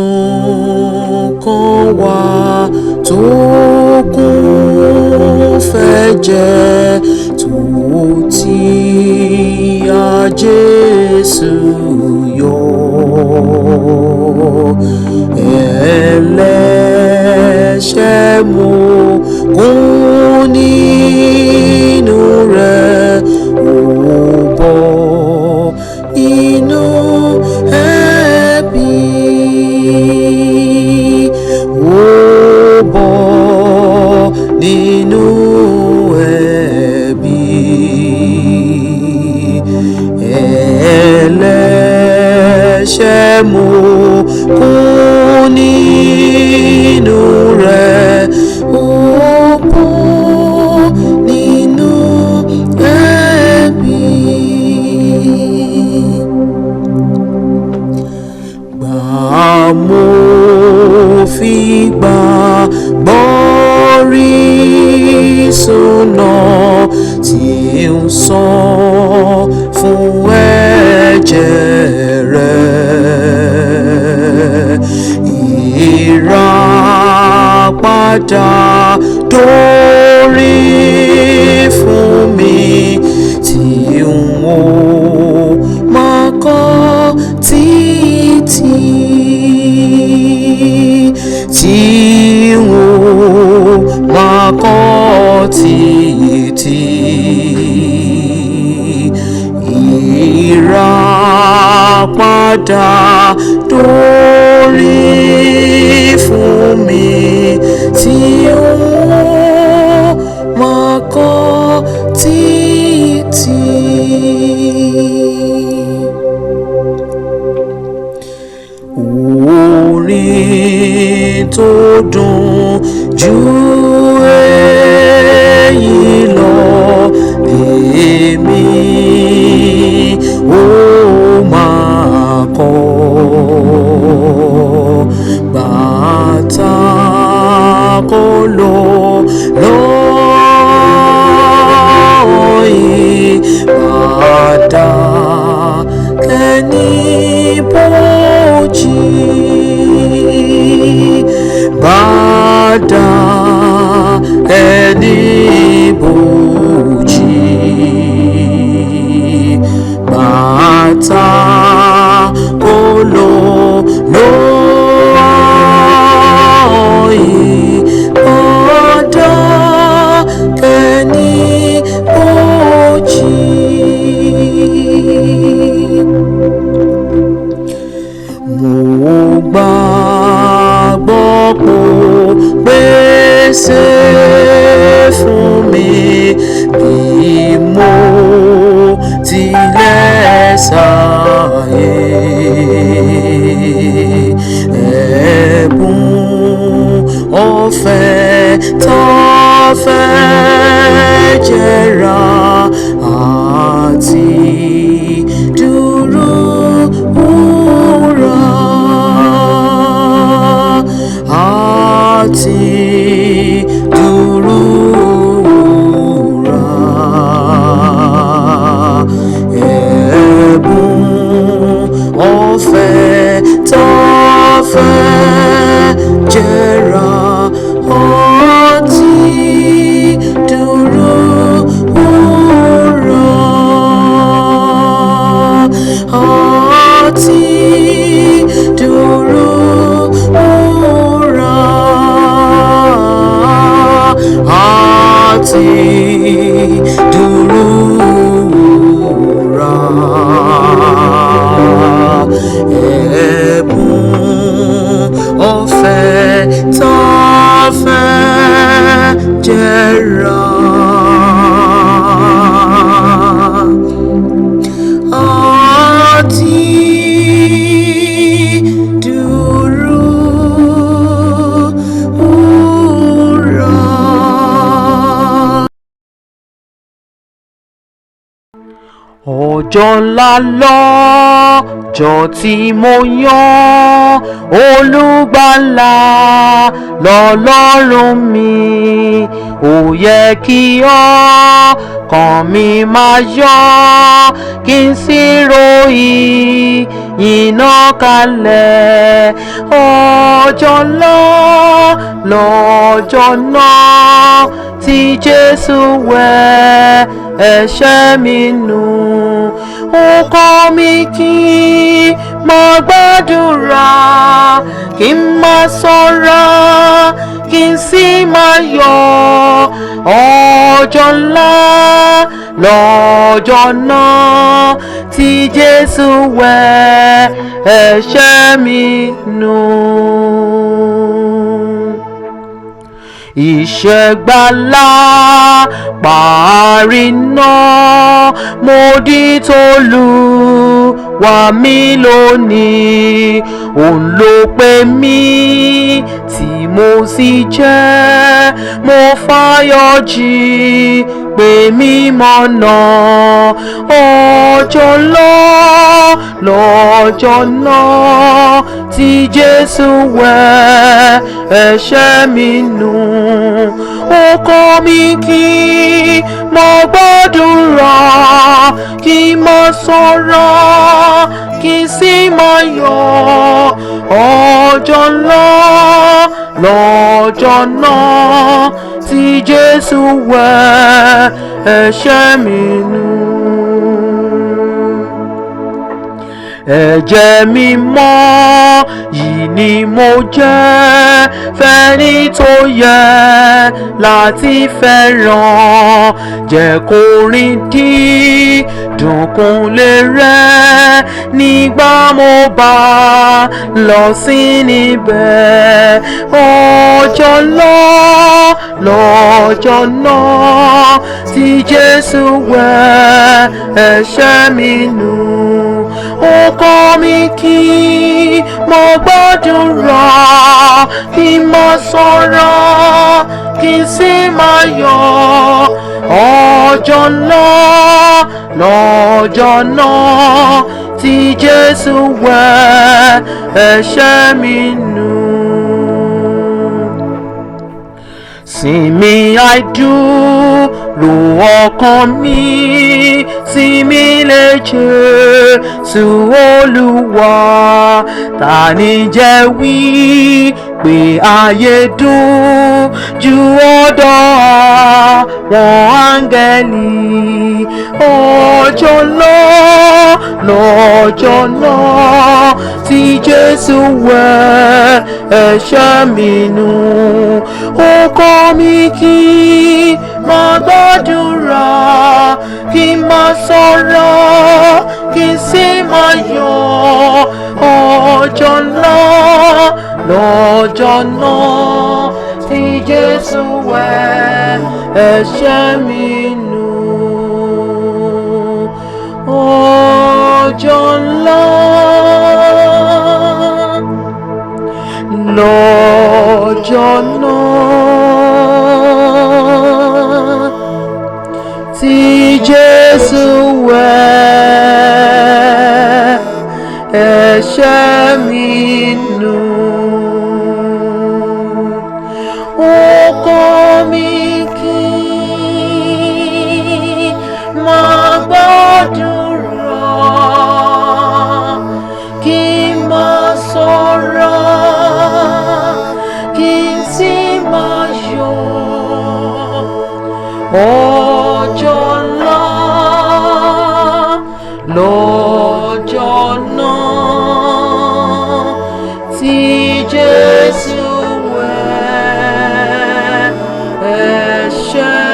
Isun kan wà tó kún feje tó ti a Jesu yọ. Ẹlẹ́ṣẹ̀ mo kún nínú rẹ̀, ó bọ́ nínú ẹ̀bi, ó bọ́ nínú ẹ̀bi. Ẹlẹ́ṣẹ̀ mo kún nínú rẹ̀, ó bọ́ nínú ẹ̀bi. Mo fi gbàgbọ́ rí ìṣúná tí ń san fún ẹ̀jẹ̀ rẹ̀. Ìràpadà dórí fún mi tí n ò máa kọ́ títí, tí n ò máa kọ́ títí. Ìràpadà dórí fún mi tí n ò máa kọ́ títí. Orin tó dùn ju èyí lọ lèmi ó máa kọ. Bàtà kò lọ lọ́yìn bàtà kẹ́ni bójì, bàtà ẹni bójì, bàtà kò lọ lọ́yìn bàtà kẹ́ni bójì. Mo gbàgbọ́ kò pèsè fún mi bí mo tilẹ̀ ṣàyè. Ẹ̀bùn ọ̀fẹ́ tá fẹ́ jẹrà àti dúró wúrà, àti dúró wúrà. Ẹ̀bùn ọ̀fẹ́ tá fẹ́ jẹrà àti dúró wúrà, àti dúró wúrà, àti dúró wúrà. Ẹ̀bùn ọ̀fẹ́ tá fẹ́ jẹrà àti dúró wúrà. Ọjọ́ ńlá lọ́jọ́ tí mo yàn Olùgbàlà lọ́lọ́run mi, ó yẹ kí ọkàn mi máa yọ̀ kí n sì ròyìn iná kalẹ̀. Ọjọ́ ńlá lọ́jọ́ náà tí Jésù wẹ ẹ̀ṣẹ̀ mi nù. Ó kọ́ mi kí n máa gbàdúrà, kí n máa ṣọ́ra, kí n sì máa yọ̀. Ọjọ́ ńlá lọ́jọ́ náà tí Jésù wẹ ẹ̀ṣẹ̀ mi nù. Ìṣẹ́gbàlà parí náà, mo di t'Olúwa mi lónìí. Òun ló pè mí tí mo sì jẹ́, mo fàyọ̀ jí pè mí mọ̀nà. Ọjọ́ ńlá lọ́jọ́ náà tí Jésù wẹ ẹ̀ṣẹ̀ mi nù. Ó kọ́ mi kí n máa gbàdúrà, kí n máa ṣọ́ra, kí n sì máa yọ̀. Ọjọ́ ńlá lọ́jọ́ náà tí Jésù wẹ ẹ̀ṣẹ̀ mi nù. Ẹ̀jẹ̀ mímọ́ yìí ni mo jẹ́ fẹ́ni tó yẹ láti fẹ́ràn. Jẹ́ kó rìn dídùn kúnlẹ̀ rẹ̀ nígbà mo bá lọ sí níbẹ̀. Ọjọ́ ńlá lọ́jọ́ náà tí Jésù wẹ ẹ̀ṣẹ̀ mi nù. Ó kọ́ mi kí n máa gbàdúrà, kí n máa ṣọ́ra, kí n sì máa yọ̀. Ọjọ́ ńlá lọ́jọ́ náà tí Jésù wẹ ẹ̀ṣẹ̀ mi nù. Sinmi àìdúró ọkàn mi, sinmi lé Jésù Olúwa. Ta ni jẹ́ wí pé ayé dùn ju ọ̀dọ̀ àwọn áńgẹ́lì. Ọjọ́ ńlá lọ́jọ́ náà tí Jésù wẹ ẹ̀ṣẹ̀ mi nù. Ó kọ́ mi kí n máa gbàdúrà, kí n máa ṣọ́ra, kí n sì máa yọ̀. Ọjọ́ ńlá lọ́jọ́ náà tí Jésù wẹ ẹ̀ṣẹ̀ mi nù. Ọjọ́ ńlá lọ́jọ́ náà tí Jésù wẹ ẹ̀ṣẹ̀ mi nù. Ó kọ́ mi kí n máa gbàdúrà, kí n máa ṣọ́ra, kí n sì máa yọ̀. Ọjọ́ ńlá lọ́jọ́ náà tí Jésù wẹ ẹ̀ṣẹ̀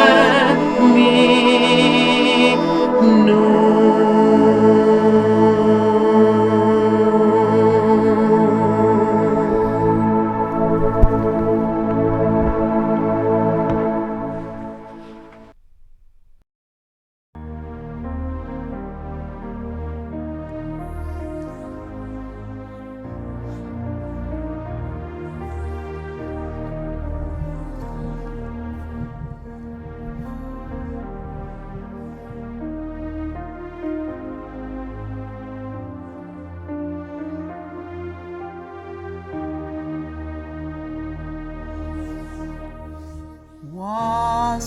mi nù.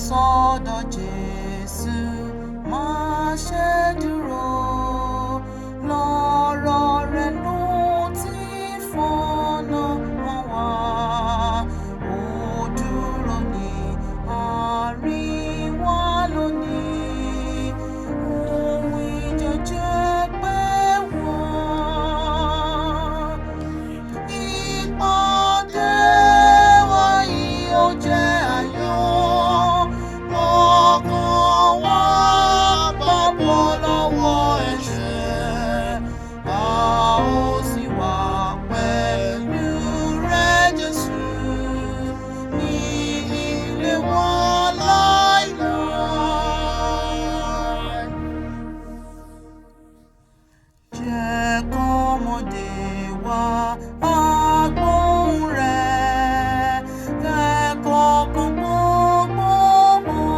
Sọ́dọ̀ Jésù má ṣe dúró, lọ́rọ̀ rẹ̀ lóde wá agbóhùn rẹ̀ kẹ́kọ̀ọ́ kan gbogbo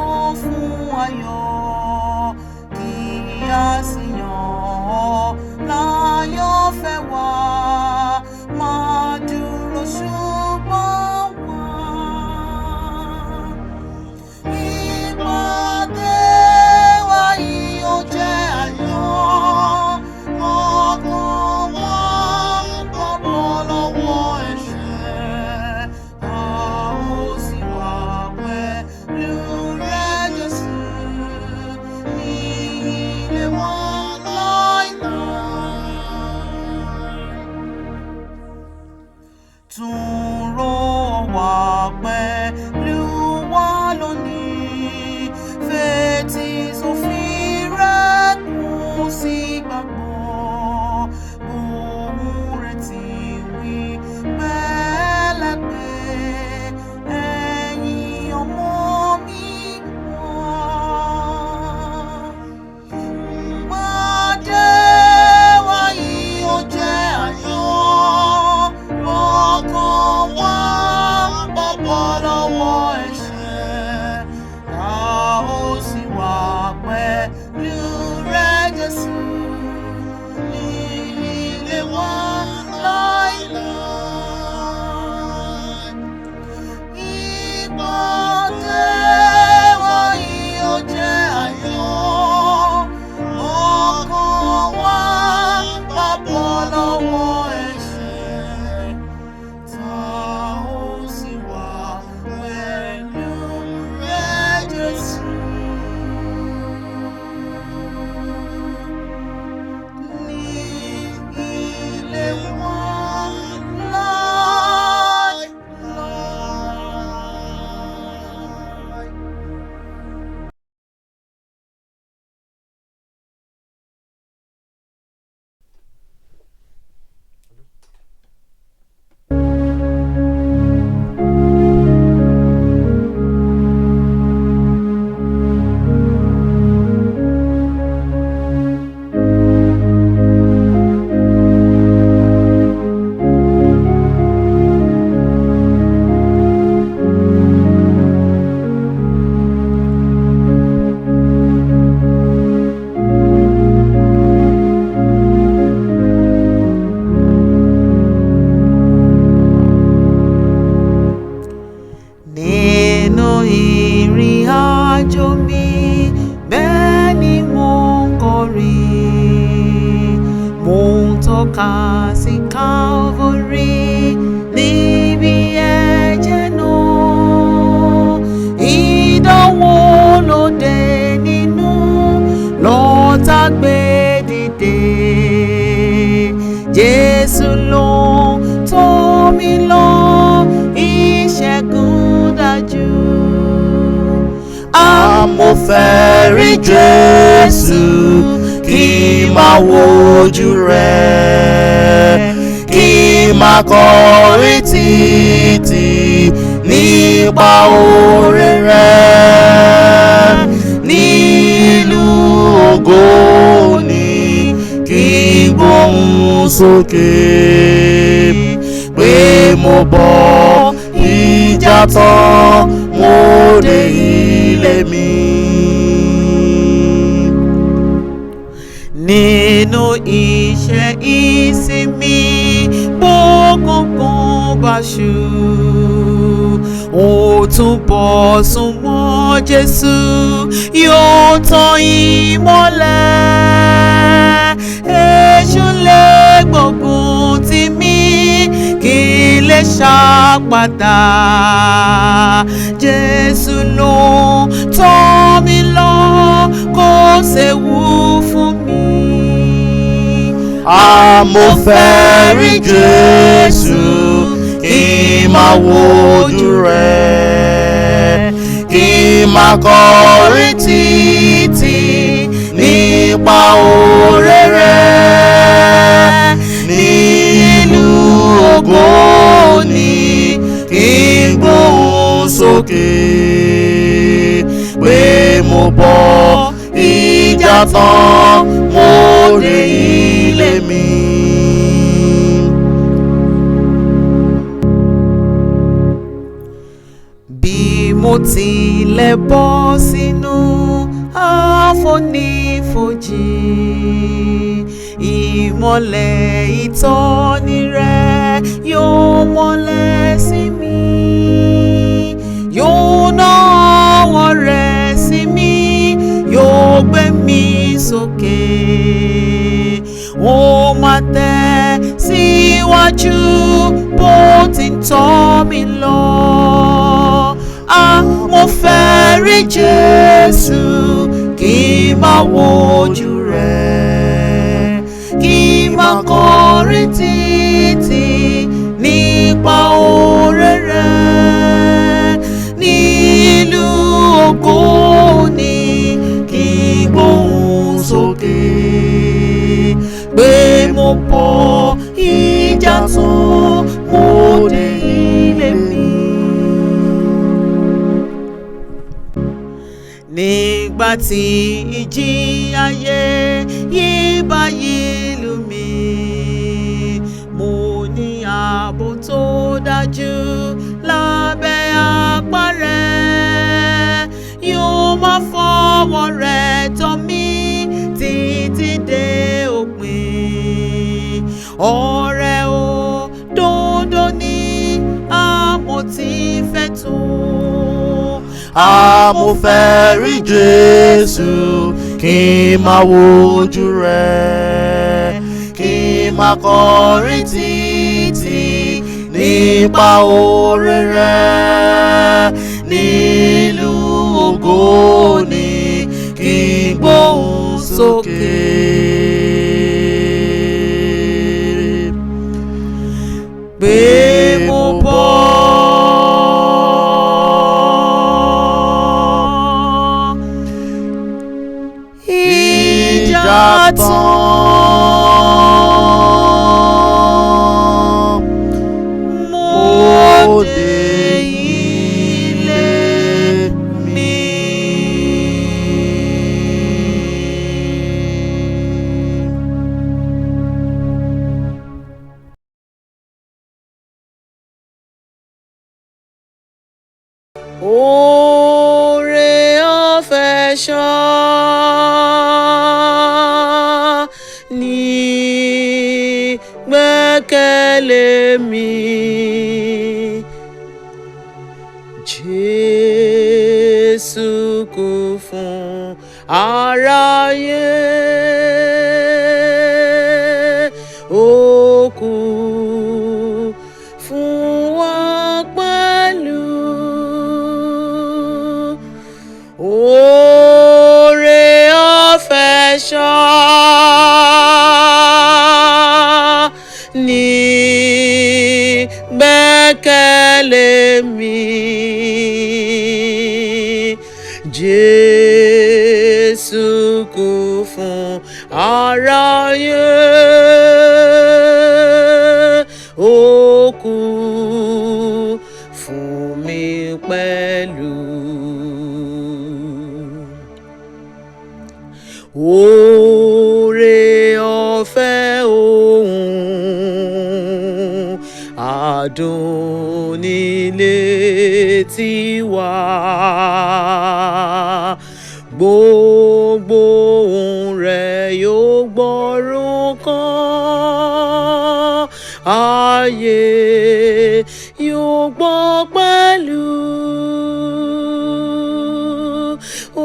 fún ayọ̀ kí a sì yàn ọ́ láyọ̀ fẹ́ wá máa dúró ṣùgbọ́n wá. Ìpàdé wa yìí ó jẹ́ ayọ̀ ọkàn wa bọ́ lọ́wọ́ ẹ̀ṣẹ̀ a ó sì wà pẹ̀lú rẹ̀ Jésù ní ilé wa tún rò wá pẹ̀lú wa lónìí fetí sófin rẹ̀ kún sí gbàgbọ́ ohùn rẹ̀ tí wí pẹ̀lẹ́ pé ẹ̀yin ọmọ mi wá. Ìpàdé wa yìí ó jẹ́ ayọ̀ ọkàn wa bọ́ lọ́wọ́ ẹ̀ṣẹ̀ a ó sì wà pẹ̀lú rẹ̀ Jésù ní ilé wa láíláí. Ìpàdé wa yìí ó jẹ́ ayọ̀ ọkàn wa bọ́ lọ́wọ́ ẹ̀ṣẹ̀ a ó sì wà pẹ̀lú rẹ̀ Jésù ní ilé wa láíláí. Nínú ìrìn àjò mi bẹ́ẹ̀ ni mo ń kọrin mo ń tọ́ka sí Calvary níbi ẹ̀jẹ̀ náà ìdánwò lóde nínú lọ́tà gbé dìde Jésù ló tọ́ mi lọ ìṣẹ́gun dájú. Mo fẹ́ rí Jésù kí n máa wojú rẹ̀ kí n máa kọrin títí nípa oore rẹ̀ nílùú ògo ni kí n gbóhùn sókè pé mo bọ́ ìjà tán mo dé ilé mi. Nínú iṣẹ́ ìsinmi gbọ̀ngbọ̀n bá ṣú ó túbọ̀ súnmọ́ Jésù yóò tan ìmọ́lẹ̀ èṣù lè gbógun tì mí kí n lè ṣàpàdà Jésù ló tọ́ mi lọ kò séwu fún mi. Mo fẹ́ rí Jésù kí n máa wojú rẹ̀ kí n máa kọrin títí nípa oore rẹ̀ nílùú ògo ni kí n gbóhùn sókè pé mo bọ́ ìjà tán mo dé ilé mi. tilẹ̀ bọ́ sínú àfonífojì, ìmọ́lẹ̀ ìtọ́ni rẹ̀ yóò mọ́lẹ̀ sí mi, yóò ná ọwọ́ rẹ̀ sí mi, yóò gbé mi sókè, ó máa tẹ̀ síwájú bó ti ń tọ́ mi lọ. Mo fẹ́ rí Jésù kí n máa wojú rẹ̀, kí n máa kọrin títí nípa oore rẹ̀. Nílùú ògo ni kí n gbóhùn sókè pé mo bọ́ ìjà tán, mo dé ilé mi. Nígbà tí ìjì ayé yí bá yí lù mí, mo ní ààbò tó dájú lábẹ́ apá rẹ̀, yóò máa fọwọ́ rẹ̀ tọ́ mi títí dé òpin. Ọ̀rẹ́ òdodo ni àmọ́ tí fẹ́ tó. Mo fẹ́ rí Jésù kí n máa wojú rẹ̀, kí n máa kọrin títí nípa oore rẹ̀. Nílùú ògo ni kí n gbóhùn sókè pé mo bọ́ tán, mo dé ilé mi. Oore ọ̀fẹ́ ṣá ní gbẹ́kẹ̀lé mi, Jésù kú fún aráyé, ó kú fún wa pẹ̀lú. Oore ọ̀fẹ́ ṣá ní gbẹ́kẹ̀lé mi, Jésù kú fún aráyé, ó kú fún mi pẹ̀lú. Oore ọ̀fẹ́ ohun àdùn nílé tiwa, gbogbo ohun rẹ̀ yóò gbọ́rùn kan, ayé yóò gbọ́ pẹ̀lú.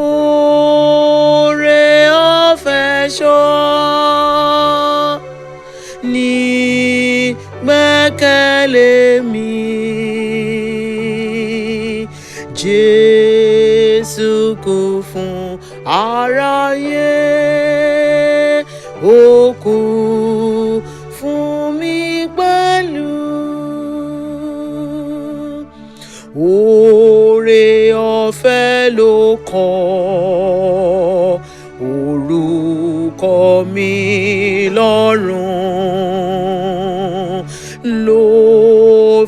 Oore ọ̀fẹ́ ṣá ní gbẹ́kẹ̀lé mi, Jésù kú fún aráyé, ó kú fún mi pẹ̀lú. Oore ọ̀fẹ́ ló kọ orúkọ mi lọ́rùn, ló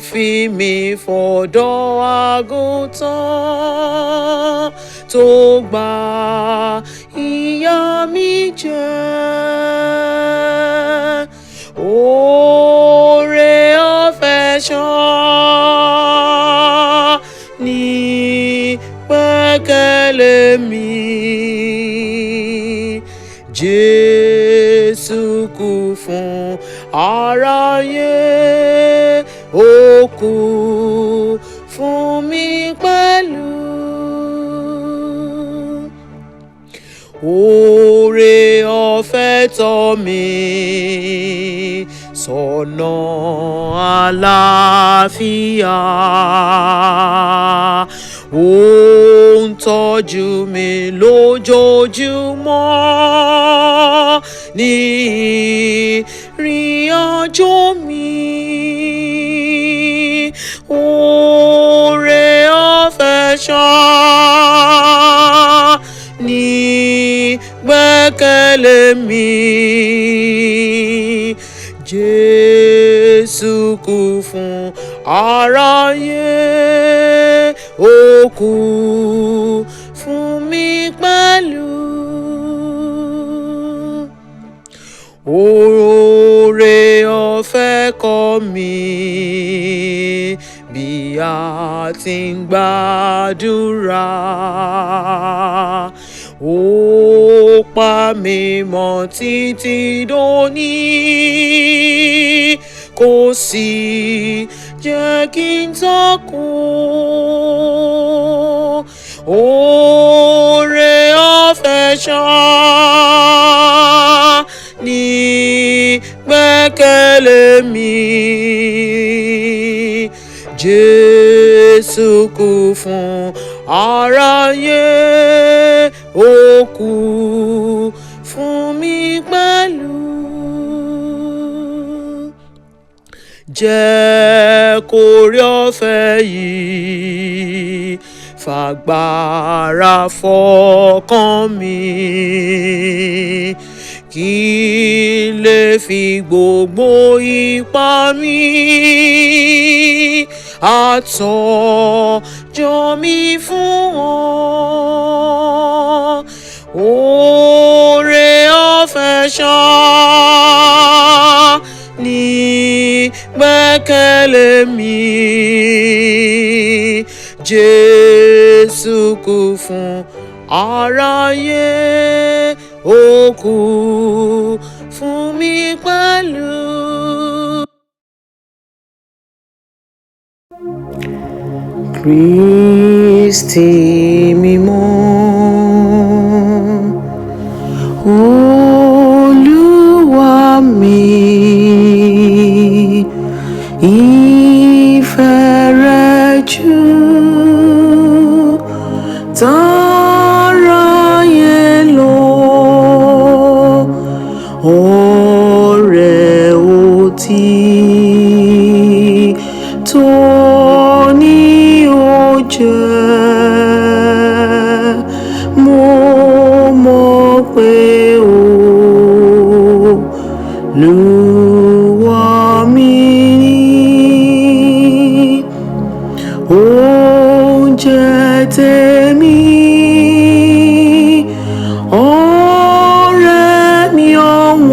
fi mi fọ̀dọ̀ àgùntàn tó gba ìyà mi jẹ́. Oore ọ̀fẹ́ ṣá ní gbẹ́kẹ̀lé mi. Jésù kú fún aráyé, ó kú fún mi pẹ̀lú. Oore ọ̀fẹ́ tọ́ mi sọ́nà àlàáfíà, ó ń tọ́jú mi lójoojúmọ́ ní ìrìn àjò mi. Oore ọ̀fẹ́ ṣá ní gbẹ́kẹ̀lé mi. Jésù kú fún aráyé, ó kú fún mi pẹ̀lú. Oore ọ̀fẹ́ kọ́ mi bí a ti ń gbàdúrà, ó pa mí mọ́ títí dòní, kò sí jẹ́ kí n takò. Oore ọ̀fẹ́ ṣá ní gbẹ́kẹ̀lé mi. Jésù kú fún aráyé, ó kú fún mi pẹ̀lú. Jẹ́ kóore ọ̀fẹ́ yìí fàgbára fọkàn mi, kí n lè fi gbogbo ipá mi àtọjọ́ mi fún ọ. Oore ọ̀fẹ́ ṣá ní gbẹ́kẹ̀lé mi. Jésù kú fún aráyé, ó kú fún mi pẹ̀lú. Kristi mímọ́, Olúwa mi, ìfẹ́ rẹ jù táráyé lọ, ọ̀rẹ́ òtítọ́ ni ó jẹ́. Mo mọ̀ pé Olúwa mi ni oúnjẹ tèmi, ọ̀rẹ́ mi ọ̀wọ́n,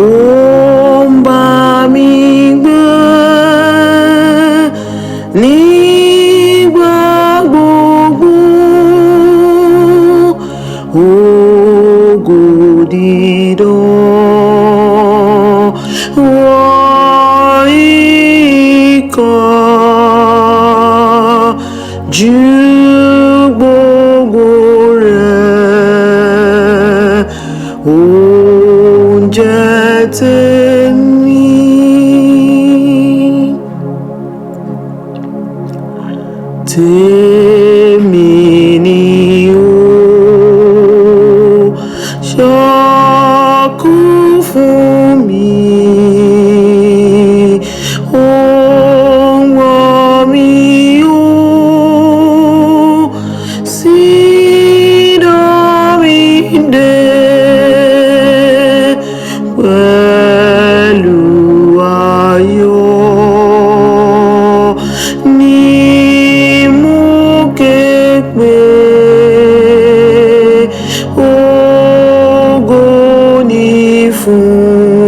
ó ń bá mi gbé nígbà gbogbo. Ògo dídán wọ ikọ̀ ju gbogbo rẹ̀, oúnjẹ tèmi. Tèmi ni ó ṣọ́kù fún mi, ó ń wọ́ mi ó sì dán mi dé pẹ̀lú ayọ̀ ní mo ké pè. Ògo ni fún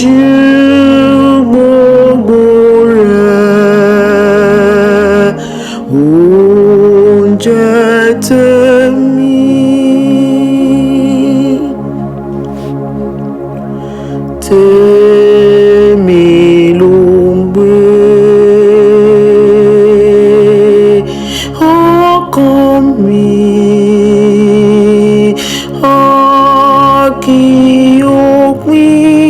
ju gbogbo rẹ̀ oúnjẹ tèmi. Tèmi ló ń gbé ọkàn mi, kí òpin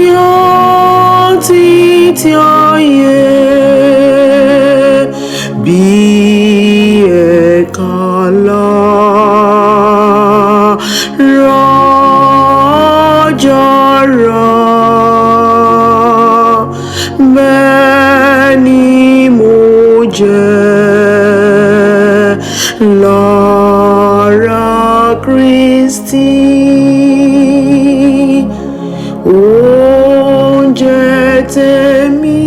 yọ títí ayé bí ẹ̀ka lára jọ̀rọ̀ bẹ́ẹ̀ ni mo jẹ́ lára Kristi. Oúnjẹ tèmi,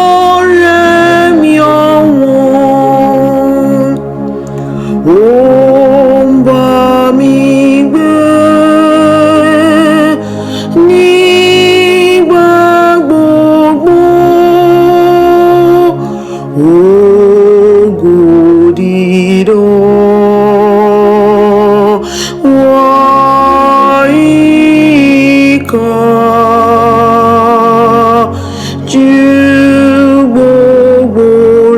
ọ̀rẹ́ mi ọ̀wọ́n, ó ń bá mi gbé nígbà gbogbo. Ògo dídán wá ìkà ju gbogbo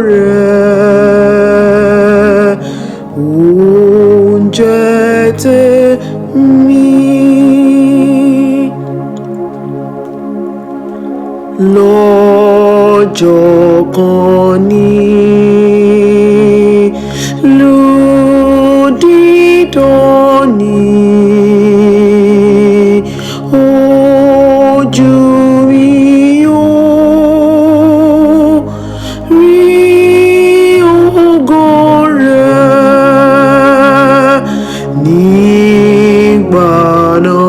rẹ̀ oúnjẹ tèmi. Lọ́jọ́ kan nílùú Didun ni ojú mi yóò rí ògo rẹ̀ nígbà náà.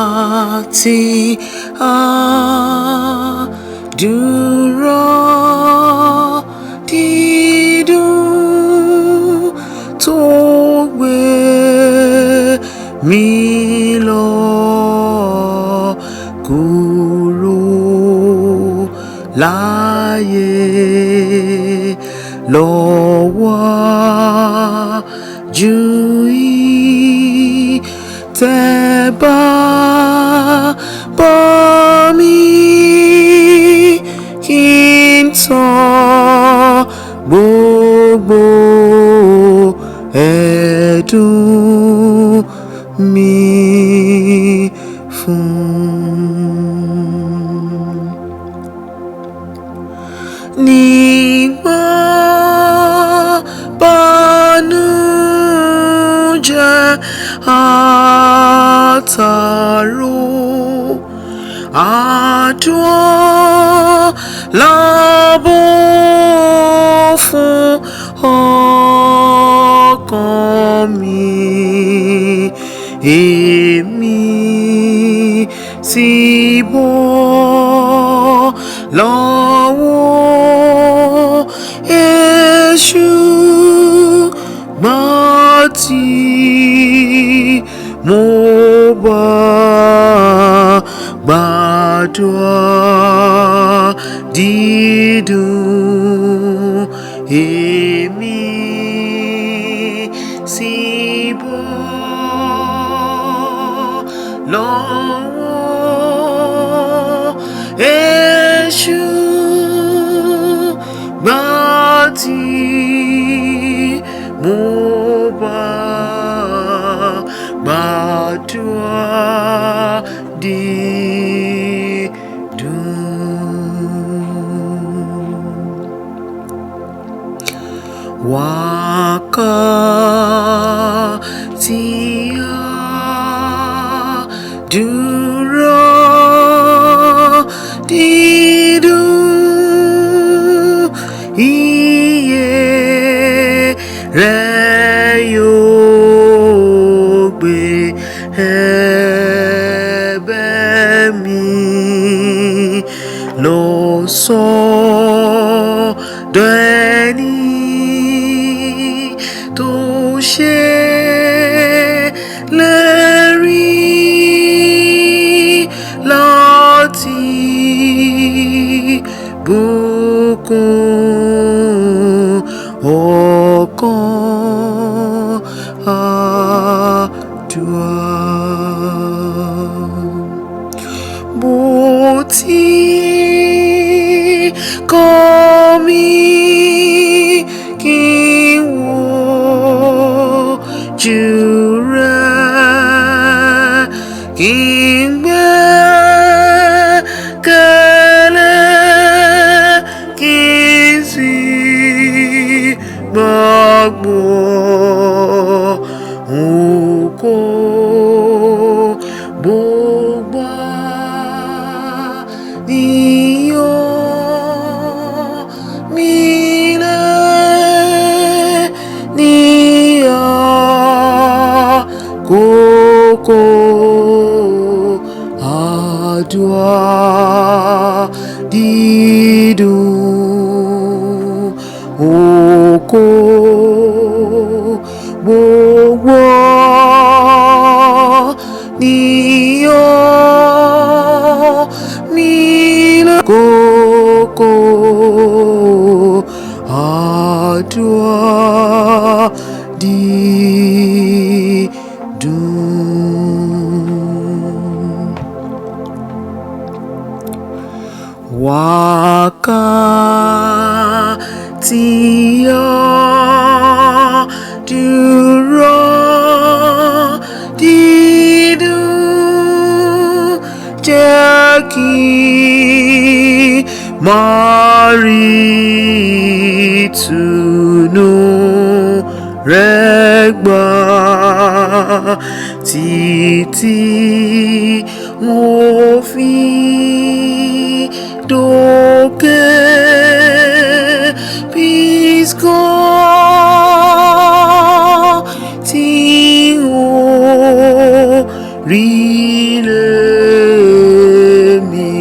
Wakati Adura Didun tó gbé mi lọ kúrò láyé lọ́wọ́ ju tẹ́ bá mi kí n tán gbogbo ẹ̀dùn mi fún. Nígbà bànújẹ́ àtàrò Adura lábọ̀ fún ọkàn mi, èmi sì bọ́ lọ́wọ́ èṣù Gbati mo bá gbàdúrà dídùn èmi sì bọ́ lọ́wọ́ èṣù Gbati mo bá gbàdúrà dídùn. Wakati Adura Didun iye rẹ̀ yóò gbé ẹ̀bẹ̀ mi lọ sọ́dọ̀ ẹni tó ṣe lérí láti bùkún ọkàn Adura. Bó ti kọ́ mi kí n wojú rẹ̀ kí n gbẹ́kẹ̀lé kí n sì gbàgbọ́ kó gbogbo níyàn mi lẹ́ ní àkókò Adura dídùn oko gbogbo níyàn mi lákòókò Adura dídùn. Wakati Adura dídùn jẹ́ kí máa rí ìtùnú rẹ̀ gbà títí mo fi dókè. Peace God tí ó rí lèmi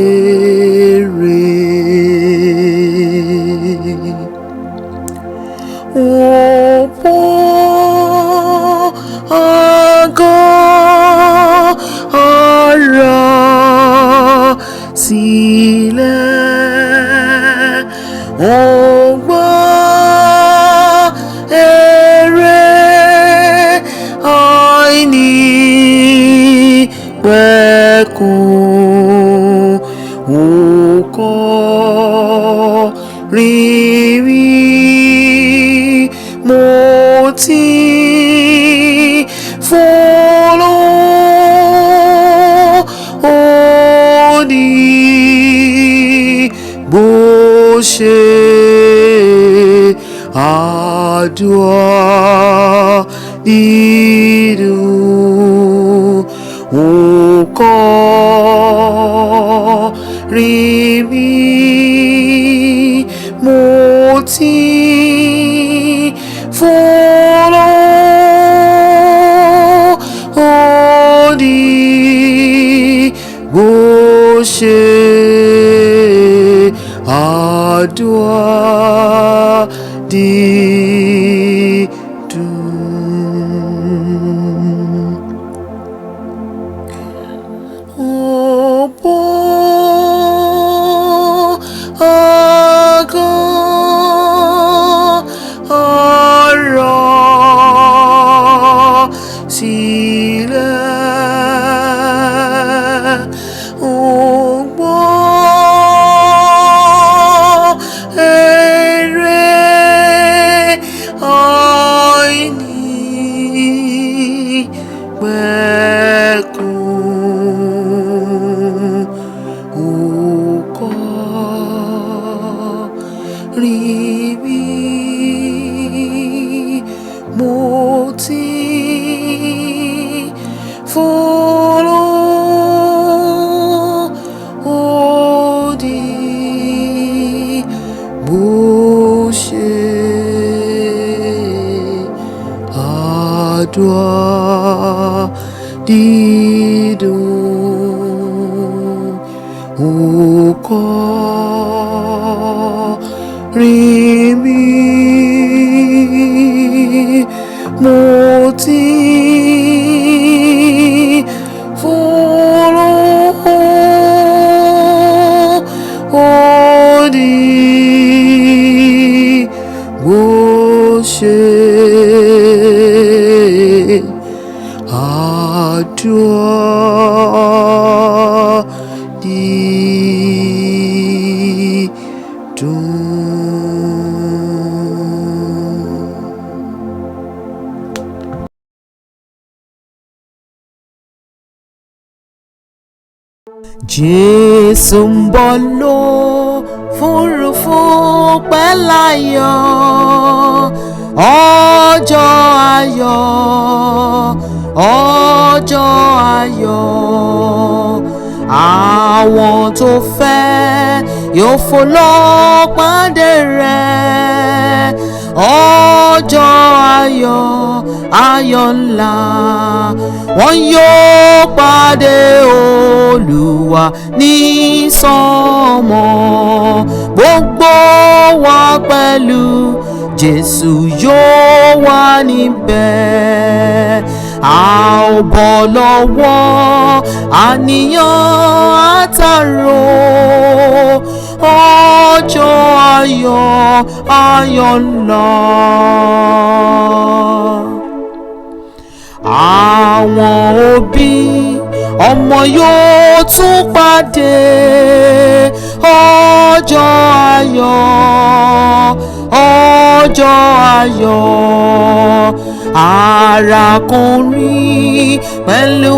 lókèrè. Ọ̀pọ̀ àgọ́ ara sílẹ̀ ọgbà èrè àìní pẹ̀kun òkò rírí mo ti fọ́lọ́ òní bó ṣe Adura dídùn òkò rí mi mo ti fọ́lọ́ bó ṣe Adura Didun. Ọ̀pọ̀ àgọ́ ara sílẹ̀. Adura Didun, kọrin mi mo ti Adura Didun. Jesu Mbo L'ofurufu Pe láyọ̀, ọjọ́ ayọ̀, ọjọ́ ayọ̀. Àwọn tó fẹ́ yóò fò lọ pàdé rẹ̀. Ọjọ́ ayọ̀, ayọ̀ ńlá. Wọ́n yóò pàdé Oluwa ní sánmọ̀. Gbogbo wa pẹ̀lú Jesu yóò wà níbẹ̀. A ò bọ́ lọ́wọ́ àníyàn àtàrò. Ọjọ́ ayọ̀, ayọ̀ ńlá. Àwọn òbí ọmọ yóò tún pàdé. Ọjọ́ ayọ̀, ọjọ́ ayọ̀. Arákùnrin pẹ̀lú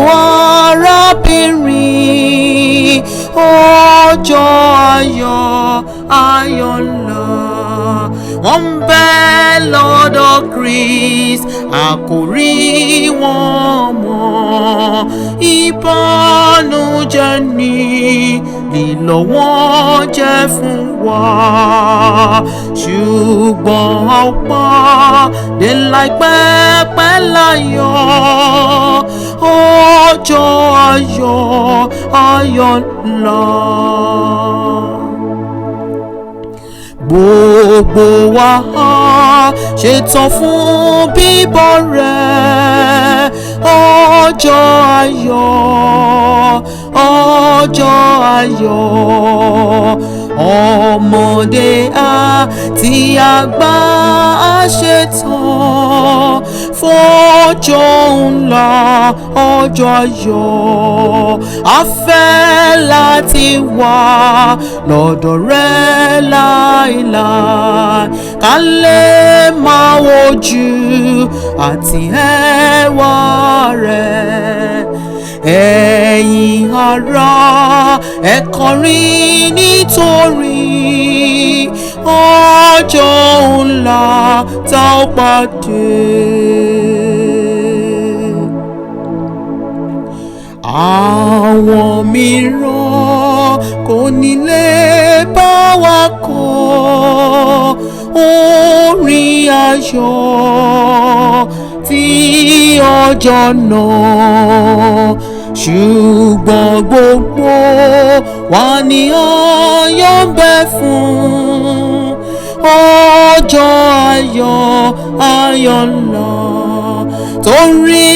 arábìnrin. Ọjọ́ ayọ̀, ayọ̀ ńlá. Wọ́n ń bẹ lọ́dọ̀ Kristi, a kò rí wọn mọ́. Ìbànújẹ́ ni lílọ wọn jẹ́ fún wa. Ṣùgbọ́n a ó pàdé láìpẹ́ pẹ́ láyọ̀. Ọjọ́ ayọ̀, ayọ̀ ńlá. Gbogbo wa ṣetán fún bíbọ̀ rẹ̀. Ọjọ́ ayọ̀, ọjọ́ ayọ̀. Ọmọdé àti àgbà ṣetán fọ́jọ́ ńlá, ọjọ́ ayọ̀. A fẹ́ láti wà lọ́dọ̀ rẹ̀ láìláì, ká lè máa wojú àti ẹwà rẹ̀. Ẹ̀yin ará, ẹ kọrin nítorí ọjọ́ ńlá tá ó pàdé. Àwọn mìíràn kò ní lè bá wa kọ orin ayọ̀ tí ọjọ́ náà ṣùgbọ́n gbogbo wa ni ayọ̀ ń bẹ fún. Ọjọ́ ayọ̀ ńlá torí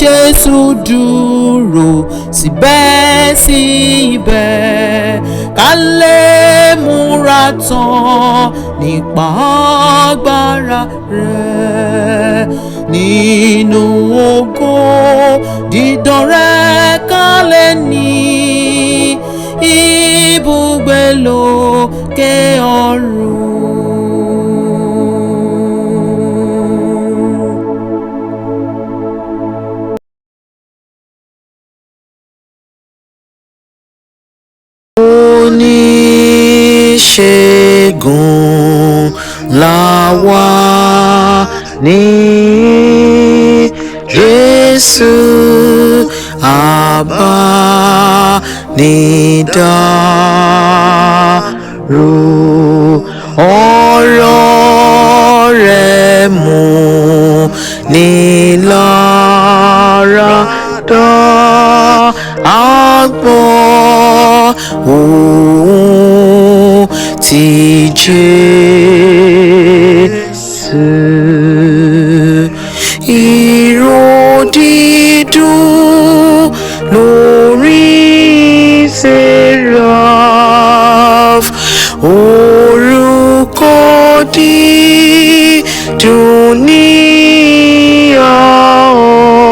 Jésù dúró síbẹ̀síbẹ̀ ká lè múra tán nípa agbára rẹ̀. Nínú ògo dídán rẹ̀ ká lè ní ibùgbé lókè ọ̀run. Onisegun làwa ní Jesu abánidáró. Ọ̀rọ̀ rẹ̀ mú ni lára dá. Àgbọ̀ ohùn ti Jésù. Ìró dídùn lórí seraph. Orúkọ dídùn ní ahọ́n.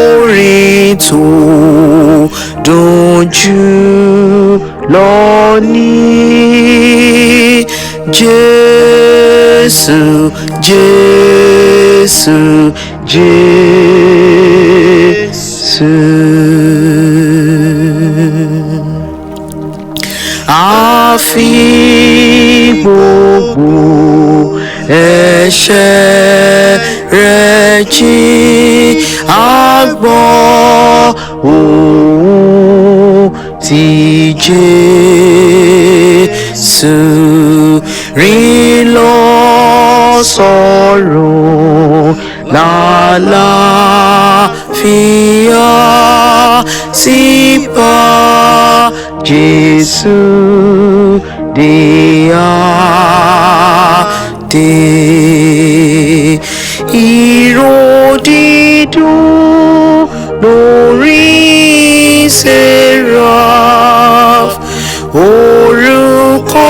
Orin tó dùn jù lọ ní Jésù, Jésù, Jésù. Àfi gbogbo ẹ̀ṣẹ̀ rẹ̀ jìn. Àgbọ̀ ohùn ti Jésù. Rìn lọ sọ́run lálàáfíà sí bá Jésù dé adé. Ìró dídùn lórí seraph. Orúkọ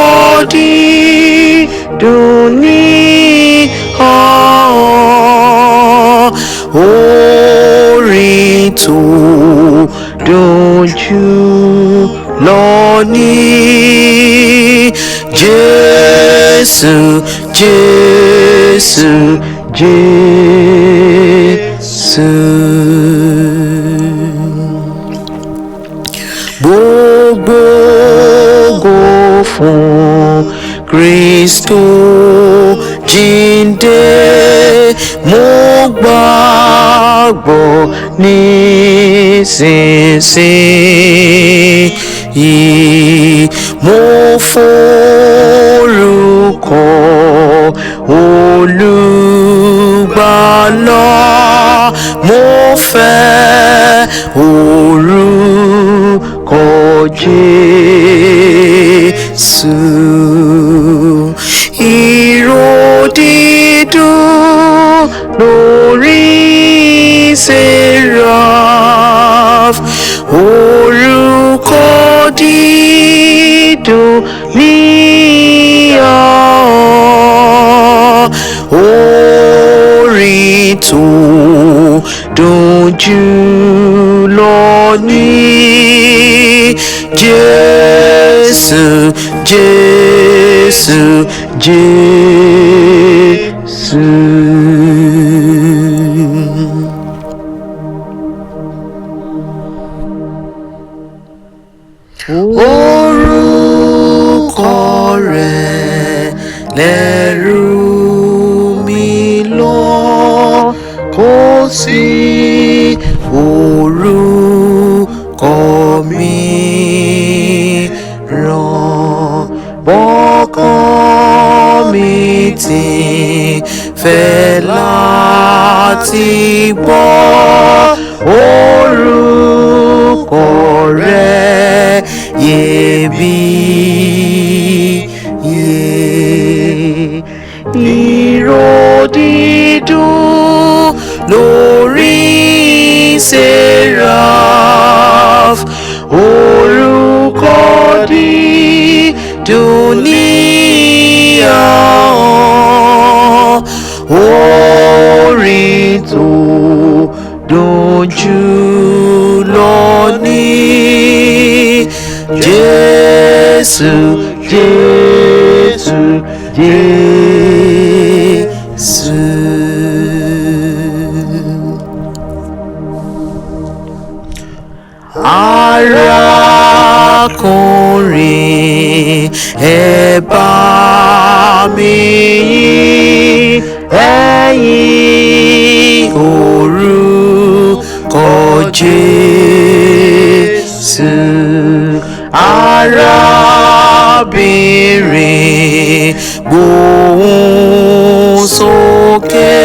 dídùn ní ahọ́n. Orin tó dùn jù lọ ní Jésù, Jésù, Jésù. Gbogbo ògo fún Kristo jíǹde. Mo gbàgbọ́ nísinsìnyí. Mo forúkọ Olùgbàlà. Mo fẹ́ orúkọ Jésù. Ìró dídùn lórí seraph. Orúkọ dídùn ní ahọ́n. Orin tó dùn jù lọ ní Jésù, Jésù, Jésù. Orúkọ rẹ̀ lẹ́rù mi lọ, kò sí orúkọ mìíràn. Bọ́kàn mi ti fẹ́ láti gbọ́ seraph, orúkọ dídùn ní ahọ́n, orin tó dùn jùlọ ní Jesu, Jesu, Jesu. Arákùnrin, ẹ bá mi yìn, ẹ̀yin orúkọ Jésù. Arábìnrin, gbóhùn sókè,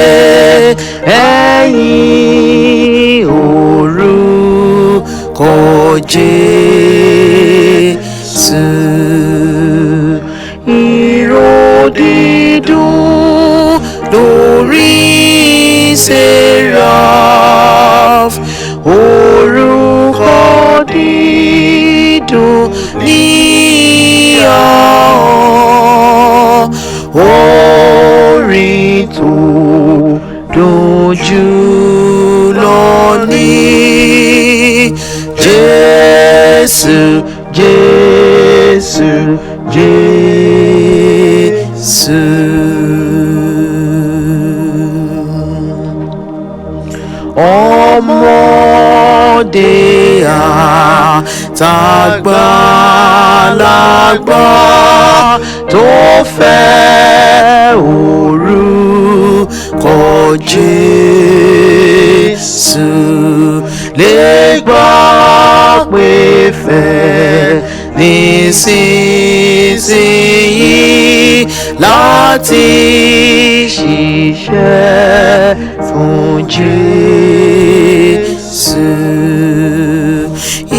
ẹ̀yin orúkọ Jésù. Ìró dídùn lórí seraph, orúkọ dídùn ní ahọ́n, orin tó dùn jùlọ ní Jesu, Jesu, Jesu. Ọmọdé àtàgbàlagbà tó fẹ́ orúkọ Jésù lè gbà pé fẹ́ nísinsìnyí láti ṣiṣẹ́ fún Jésù.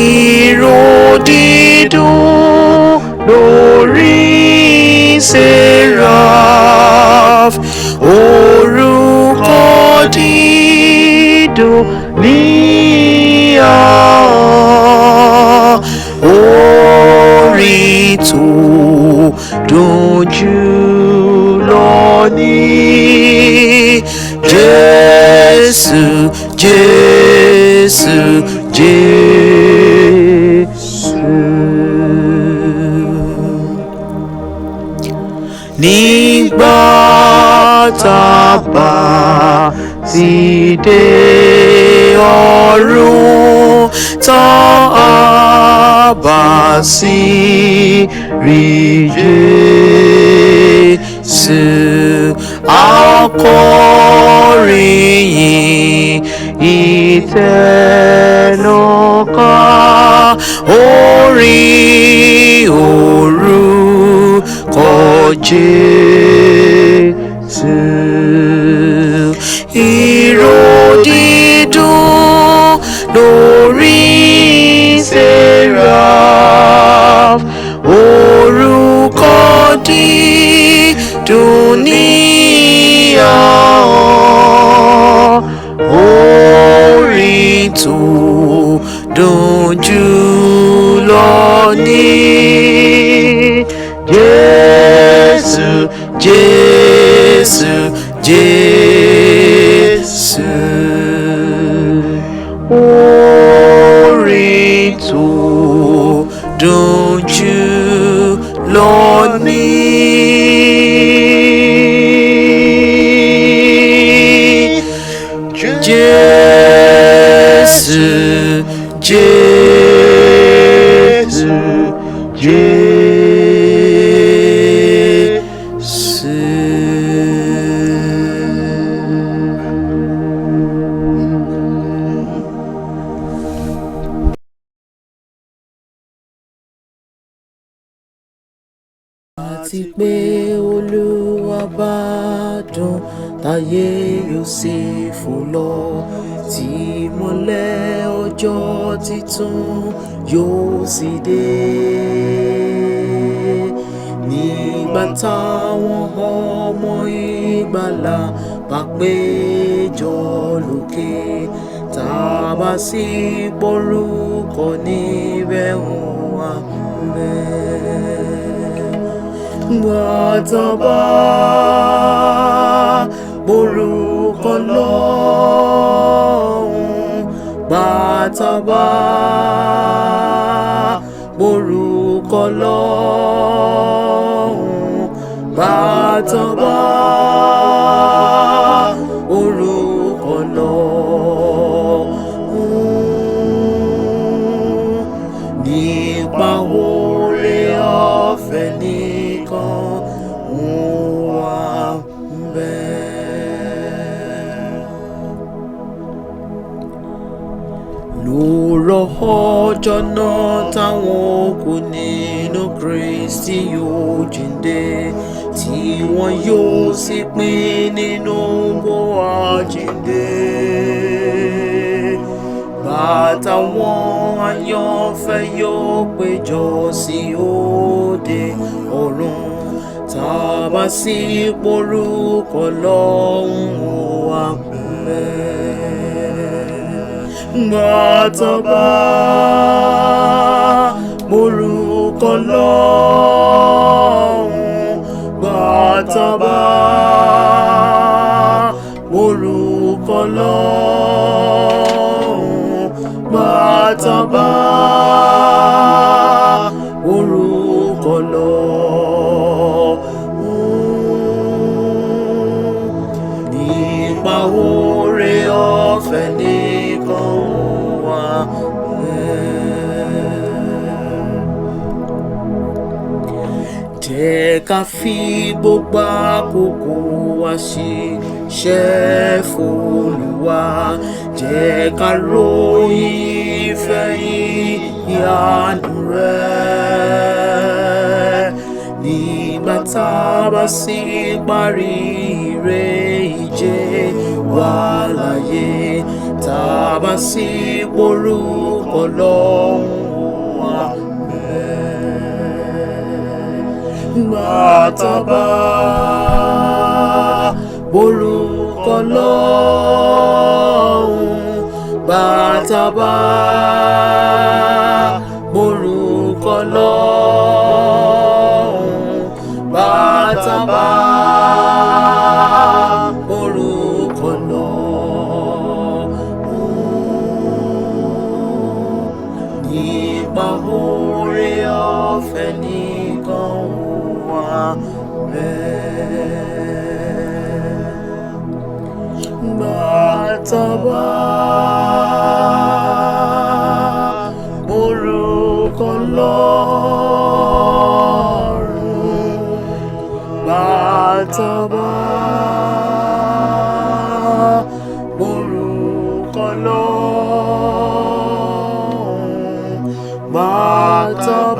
Ìró dídùn lórí seraph, orúkọ dídùn ní ahọ́n, orin tó dùn jùlọ ní Jesu, Jesu, Jesu. Nígbà tá bá ti dé ọ̀run, tá a bá sì rí Jésù, a kọrin yìn ìtẹ́lọ́ká, orin orúkọ Jésù. Ìró dídùn lórí seraph, orúkọ dídùn ní ahọ́n, orin tó dùn jùlọ ní Jesu, Jesu, Jesu. Orin tó dùn jùlọ ní Jesu, Jesu, Jesu. Àti pé Olúwa bá dùn, táyé yóò sì fò lọ, tí ìmọ́lẹ̀ ọjọ́ titun yóò sì dé. Nígbà táwọn ọmọ ìgbàlà bá péjọ lókè, tá a tàbá sí porúkọ níbẹ̀ wà bẹ́ẹ̀. Gbàtàbá porúkọ lọ́hùn, gbàtàbá porúkọ lọ́hùn, gbàtàbá orúkọ lọ́hùn. Nípa oore ọ̀fẹ́ nìkan wà bẹ́ẹ̀. Lórọ̀ ọjọ́ náà táwọn òkú nínú Kristi yóò jíǹde, tí wọn yóò sì pín nínú bó àjíǹde. Bàtàwọn àyànfẹ́ yóò péjọ sí òde ọ̀run, tàbá sí porúkọ lọ́hùn wà bẹ́ẹ̀. Gbàtàbá porúkọ lọ́hùn, gbàtàbá porúkọ lọ́hùn, gbàtàbá orúkọ lọ́hùn. Nípa oore ọ̀fẹ́ nìkan wà bẹ́ẹ̀. Jẹ́ ká fi gbogbo àkókò wa ṣiṣẹ́ f'Olúwa, jẹ́ ká ròyìn ìfẹ́ ìyanu rẹ̀. Nígbà tá a bá sì parí ìre-ìje wa láyé, tá a bá sì porúkọ lọ́hùn wà bẹ́ẹ̀. Gbàtàbá porúkọ lọ́hùn, gbàtàbá porúkọ lọ́hùn, gbàtàbá porúkọ lọ́hùn. Nípa oore ọ̀fẹ́ nìkan wà bẹ́ẹ̀. Gbàtàbá porúkọ lọ́rùn, gbàtàbá porúkọ lọ́rùn, gbàtàbá